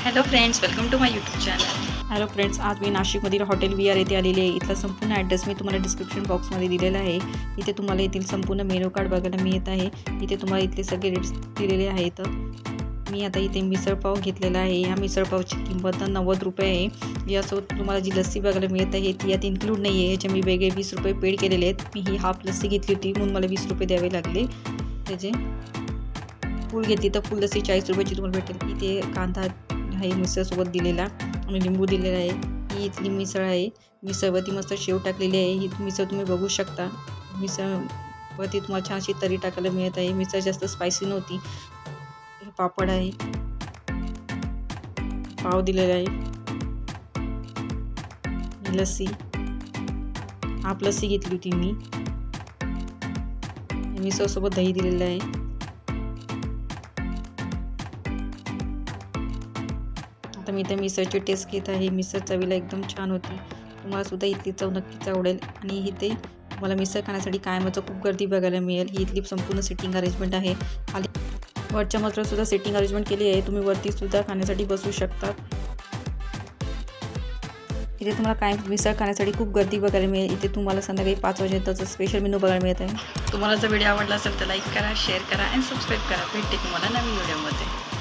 Hello friends, welcome to my YouTube channel. Hello friends, आज मी नाशिकमधील हॉटेल VR येथे आलेली आहे. इथला संपूर्ण ॲड्रेस मी तुम्हाला डिस्क्रिप्शन बॉक्समध्ये दिलेला आहे. इथे तुम्हाला येथील संपूर्ण मेनू कार्ड बघायला मिळत आहे. इथे तुम्हाला इथले सगळे रेट्स दिलेले आहेत. मी आता इथे मिसळपाव घेतलेला आहे. या मिसळपावची किंमत 90 रुपये आहे. यासोबत तुम्हाला जी लस्सी बघायला मिळत आहे ती यात इन्क्लूड नाही आहे. ह्याचे मी वेगळे 20 रुपये पेड केलेले आहेत. मी ही हाफ लस्सी घेतली होती म्हणून मला 20 रुपये द्यावे लागले. त्याचे फुल घेतली तर फुल लस्सी 40 रुपयाची तुम्हाला भेटेल. इथे कांदा आहे मिसळसोबत दिलेला आणि लिंबू दिलेला आहे. ही इथली मिसळ आहे. मिसळवरती मस्त शेव टाकलेली आहे. ही मिसळ तुम्ही बघू शकता. मिसळवरती तुम्हाला छान अशी तरी टाकायला मिळत आहे. मिसळ जास्त स्पायसी नव्हती. पापड आहे, पाव दिलेला आहे, लस्सी, हाफ लस्सी घेतली होती मी. मिसळसोबत दही दिलेलं आहे. आता मी त्या मिसळची टेस्ट घेत आहे. मिसळ चवीला एकदम छान होती. तुम्हाला सुद्धा इथली चव नक्कीच आवडेल. आणि इथे तुम्हाला मिसळ खाण्यासाठी कायमच खूप गर्दी बघायला मिळेल. ही इथली संपूर्ण सिटिंग अरेंजमेंट आहे. खाली वरच्या मजल्यावर सुद्धा सिटिंग अरेंजमेंट केली आहे. तुम्ही वरती सुद्धा खाण्यासाठी बसू शकता. इथे तुम्हाला काय मिसळ खाण्यासाठी खूप गर्दी बघायला मिळेल. इथे तुम्हाला संध्याकाळी 5 वाजेपर्यंत स्पेशल मेनू बघायला मिळत आहे. तुम्हाला जर व्हिडिओ आवडला असेल तर लाईक करा, शेअर करा आणि सबस्क्राईब करा. भेटते तुम्हाला नवीन व्हिडिओमध्ये.